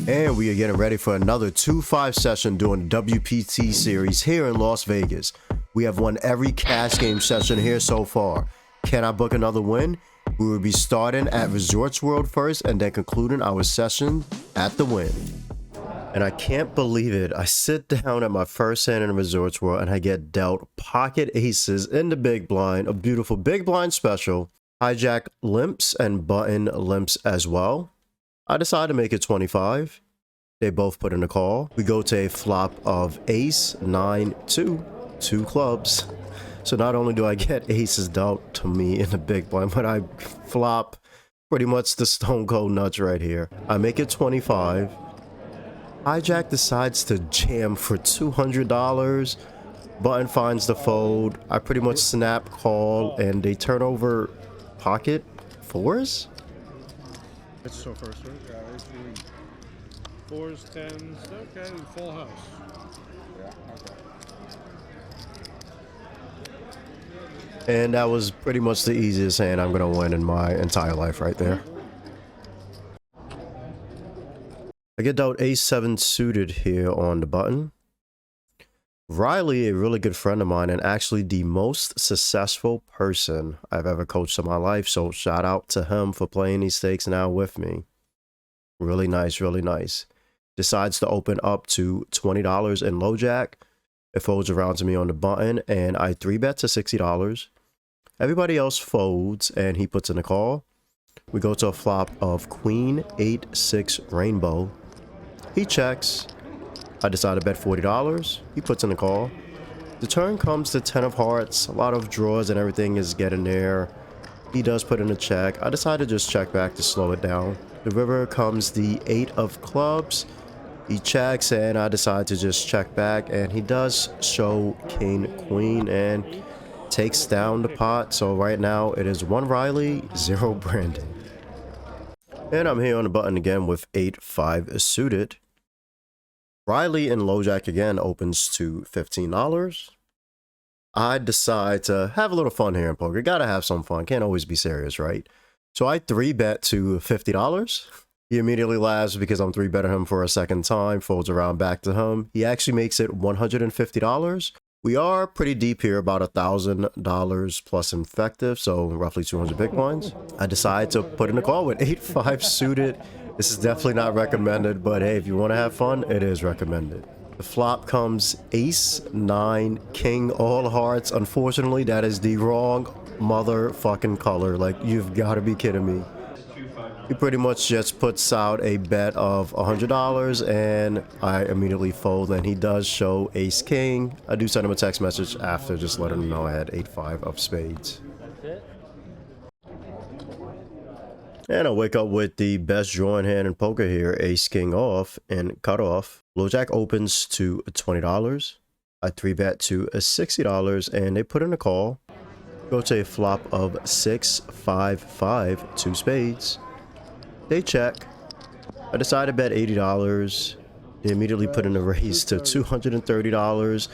And we are getting ready for another 2-5 session doing the WPT series here in Las Vegas. We have won every cash game session here so far. Can I book another win? We will be starting at Resorts World first and then concluding our session at the Wynn. And I can't believe it. I sit down at my first hand in Resorts World and I get dealt pocket aces in the big blind, a beautiful big blind special. Hijack limps and button limps as well. I decide to make it 25. They both put in a call. We go to a flop of ace, 9, 2, 2 clubs. So not only do I get aces dealt to me in the big blind, but I flop pretty much the stone cold nuts right here. I make it 25. Hijack decides to jam for $200. Button finds the fold. I pretty much snap call and they turn over pocket fours. It's so first, right? Yeah, it's doing fours, tens, okay, full house. Yeah, okay. And that was pretty much the easiest hand I'm gonna win in my entire life right there. I get dealt ace-7 suited here on the button. Riley, a really good friend of mine and actually the most successful person I've ever coached in my life. So shout out to him for playing these stakes now with me. Really nice, really nice. Decides to open up to $20 in low jack. It folds around to me on the button and I 3-bet to $60. Everybody else folds and he puts in a call. We go to a flop of queen, 8, 6 rainbow. He checks. I decide to bet $40. He puts in a call. The turn comes to 10 of hearts. A lot of draws and everything is getting there. He does put in a check. I decide to just check back to slow it down. The river comes the 8 of clubs. He checks and I decide to just check back. And he does show king, queen and takes down the pot. So right now it is 1 Riley, 0 Brandon. And I'm here on the button again with 8, 5 suited. Riley in low jack again opens to $15. I decide to have a little fun here in poker. Gotta have some fun. Can't always be serious, right? So I 3-bet to $50. He immediately laughs because I'm 3-betting him for a second time. Folds around back to him. He actually makes it $150. We are pretty deep here, about $1,000 plus effective, so roughly 200 big blinds. I decide to put in a call with 8, 5 suited. This is definitely not recommended, but hey, if you want to have fun, it is recommended. The flop comes ace, 9, king, all hearts. Unfortunately, that is the wrong motherfucking color. Like, you've got to be kidding me. He pretty much just puts out a bet of $100 and I immediately fold and he does show ace king. I do send him a text message after, just letting him know I had 8, 5 of spades. And I wake up with the best drawing hand in poker here, ace king off and cut off. Low jack opens to $20. I 3-bet to $60 and they put in a call. Go to a flop of 6, 5, 5, 2 spades. They check. I decide to bet $80. They immediately put in a raise to $230.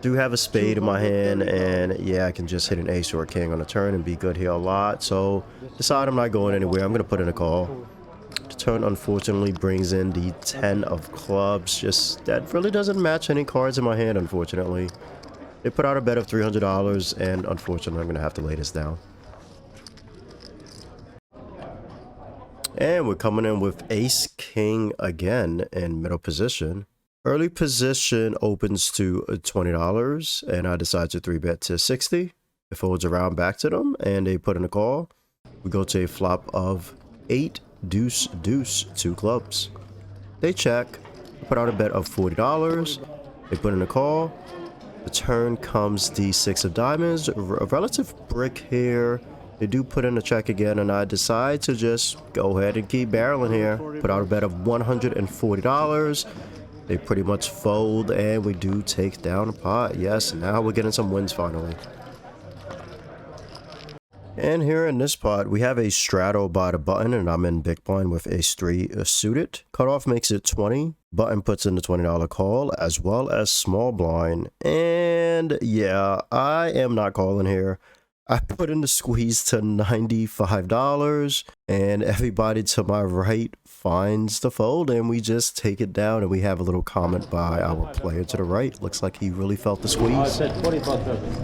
Do have a spade in my hand, and yeah, I can just hit an ace or a king on a turn and be good here a lot. So decide I'm not going anywhere. I'm going to put in a call. The turn unfortunately brings in the 10 of clubs. Just that really doesn't match any cards in my hand, unfortunately. They put out a bet of $300, and unfortunately, I'm going to have to lay this down. And we're coming in with ace king again in middle position. Early position opens to $20 and I decide to 3-bet to 60. It folds around back to them and they put in a call. We go to a flop of 8, deuce, deuce, 2 clubs. They check. Put out a bet of $40. They put in a call. The turn comes the 6 of diamonds. A relative brick here. They do put in a check again and I decide to just go ahead and keep barreling here. Put out a bet of $140. They pretty much fold and we do take down a pot. Yes, now we're getting some wins finally. And here in this pot, we have a straddle by the button and I'm in big blind with ace 3 suited. Cutoff makes it 20. Button puts in the $20 call as well as small blind. And yeah, I am not calling here. I put in the squeeze to $95, and everybody to my right finds the fold, and we just take it down, and we have a little comment by our player to the right. Looks like he really felt the squeeze. And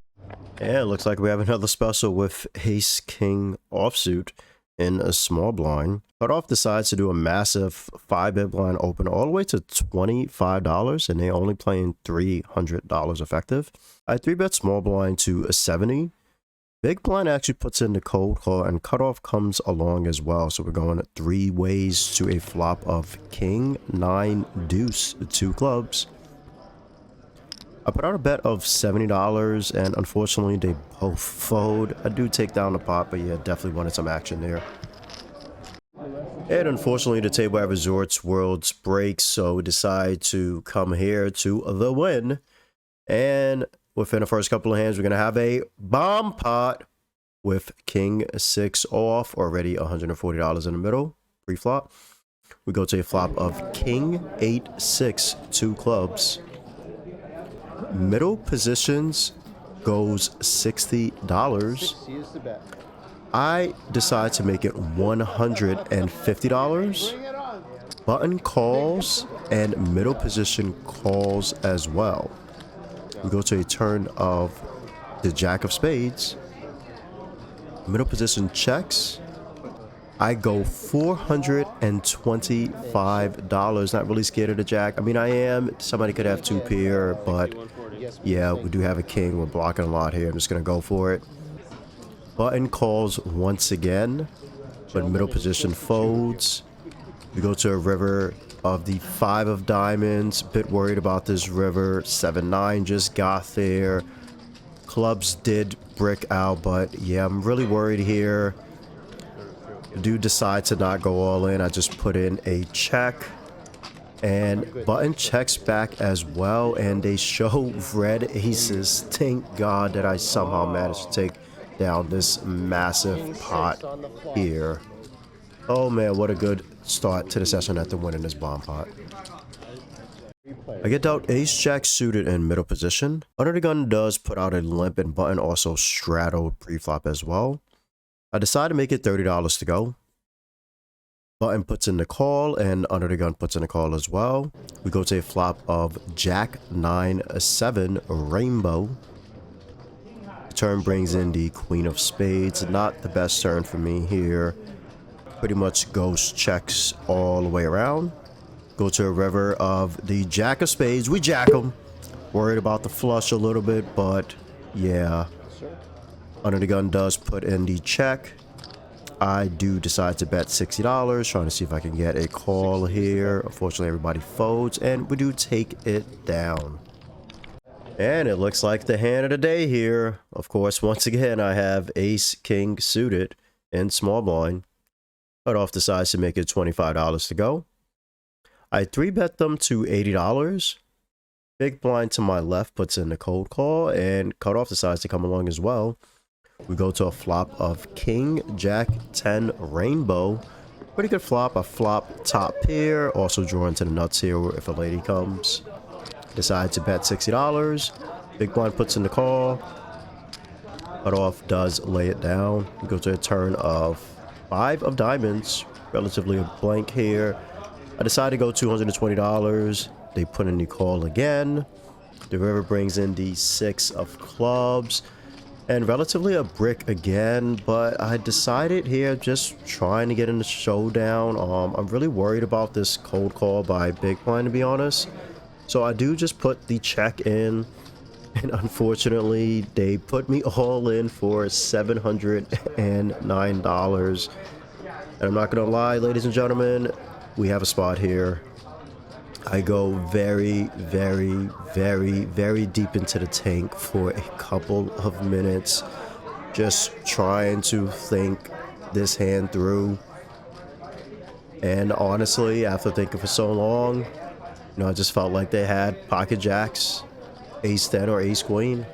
it looks like we have another special with Ace King offsuit in a small blind. Cutoff decides to do a massive 5-bit blind open all the way to $25, and they're only playing $300 effective. I 3-bet small blind to a 70. Big blind actually puts in the cold call, and cutoff comes along as well. So we're going 3 ways to a flop of king, 9, deuce, 2 clubs. I put out a bet of $70, and unfortunately they both fold. I do take down the pot, but yeah, definitely wanted some action there. And unfortunately the table at Resorts Worlds breaks, so we decide to come here to the Wynn. And within the first couple of hands, we're going to have a bomb pot with king 6 off, already $140 in the middle, pre-flop. We go to a flop of king 8, 6, 2 clubs. Middle positions goes $60. I decide to make it $150. Button calls and middle position calls as well. We go to a turn of the jack of spades. Middle position checks. I go $425. Not really scared of the jack. I mean, I am. Somebody could have 2 pair, but yeah, we do have a king. We're blocking a lot here. I'm just going to go for it. Button calls once again, but middle position folds. We go to a river of the 5 of diamonds. Bit worried about this river. 7-9 just got there. Clubs did brick out, but yeah, I'm really worried here. I do decide to not go all in. I just put in a check, and button checks back as well, and they show red aces. Thank God that I somehow managed to take down this massive pot here. Oh man, what a good start to the session at the Wynn in this bomb pot. I get out ace jack suited in middle position. Under the gun does put out a limp, and button also straddled pre-flop as well. I decide to make it $30 to go. Button puts in the call, and under the gun puts in the call as well. We go to a flop of jack 9 7 rainbow. Turn brings in the queen of spades. Not the best turn for me here. Pretty much ghost checks all the way around. Go to a river of the jack of spades. We jack them. Worried about the flush a little bit, but yeah. Under the gun does put in the check. I do decide to bet $60, trying to see if I can get a call here. Unfortunately, everybody folds, and we do take it down. And it looks like the hand of the day here. Of course, once again, I have ace king suited in small blind. Cutoff decides to make it $25 to go. I 3-bet them to $80. Big blind to my left puts in the cold call, and cutoff decides to come along as well. We go to a flop of king jack 10 rainbow. Pretty good flop. I flop top pair, also draw into the nuts here if a lady comes. Decide to bet $60. Big blind puts in the call. Cutoff does lay it down. We go to a turn of 5 of diamonds. Relatively a blank here. I decide to go $220. They put in the call again. The river brings in the 6 of clubs. And relatively a brick again, but I decided here just trying to get in the showdown. I'm really worried about this cold call by big blind, to be honest. So I do just put the check in, and unfortunately they put me all in for $709. And I'm not gonna lie, ladies and gentlemen, we have a spot here. I go very, very, very, very deep into the tank for a couple of minutes, just trying to think this hand through. And honestly, after thinking for so long, I just felt like they had pocket jacks, ace 10 or ace queen.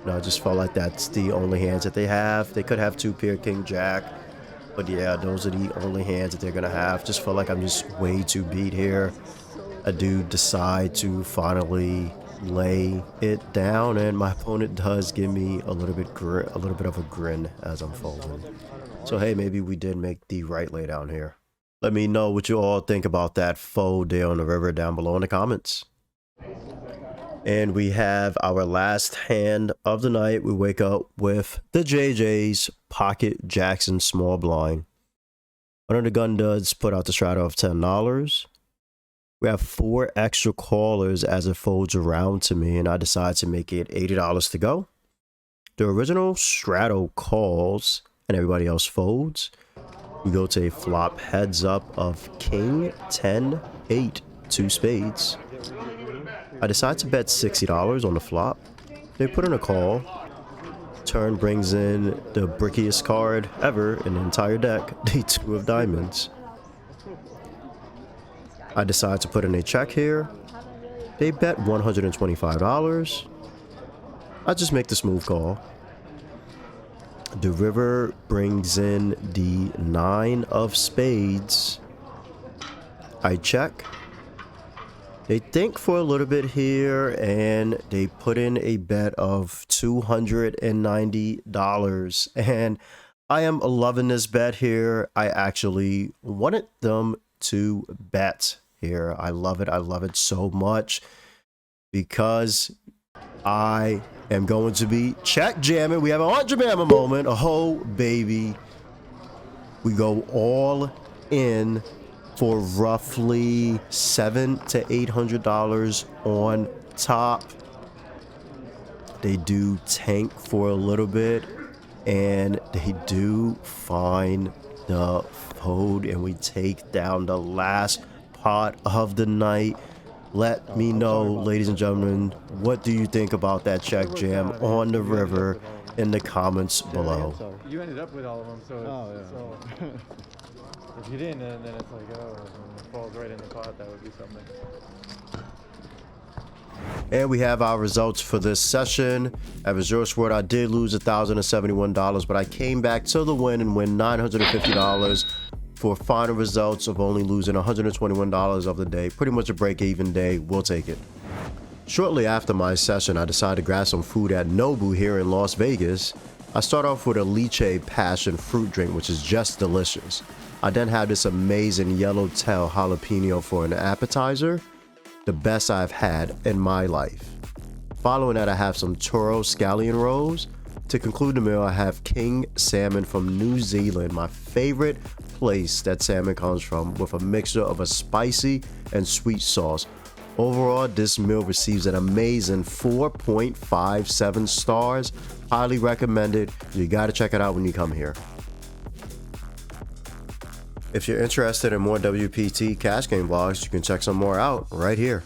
I just felt like that's the only hands that they have. They could have 2 pair king jack, but yeah, those are the only hands that they're gonna have. Just felt like I'm just way too beat here. I do decide to finally lay it down, and my opponent does give me a little bit of a grin as I'm folding. So hey, maybe we did make the right lay down here. Let me know what you all think about that fold there on the river down below in the comments. And we have our last hand of the night. We wake up with the JJ's Pocket Jackson small blind. Under the gun does put out the straddle of $10. We have 4 extra callers as it folds around to me, and I decide to make it $80 to go. The original straddle calls and everybody else folds. We go to a flop heads up of King 10 8 2 spades. I decide to bet $60 on the flop. They put in a call. Turn brings in the brickiest card ever in the entire deck, the 2 of diamonds. I decide to put in a check here. They bet $125. I just make the smooth call. The river brings in the 9 of spades. I check. They think for a little bit here, and they put in a bet of $290. And I am loving this bet here. I actually wanted them to bet here. I love it so much because I am going to be check jamming. We have a Aunt Jemima moment. Oh baby, we go all in for roughly $700 to $800 on top. They do tank for a little bit, and they do find the fold, and we take down the last pot of the night. Let me know, ladies and gentlemen, what do you think about that check jam on the river in the comments below. You ended up with all of them, so, so if you didn't, then it's like, oh, it falls right in the pot. That would be something. And we have our results for this session. At Reserve Word, I did lose $1,071, but I came back to the win and win $950 for final results of only losing $121 of the day. Pretty much a break-even day. We'll take it. Shortly after my session, I decided to grab some food at Nobu here in Las Vegas. I start off with a lychee passion fruit drink, which is just delicious. I then have this amazing yellowtail jalapeno for an appetizer, the best I've had in my life. Following that, I have some Toro scallion rolls. To conclude the meal, I have king salmon from New Zealand, my favorite place that salmon comes from, with a mixture of a spicy and sweet sauce. Overall, this meal receives an amazing 4.57 stars. Highly recommended. You got to check it out when you come here. If you're interested in more WPT cash game vlogs, you can check some more out right here.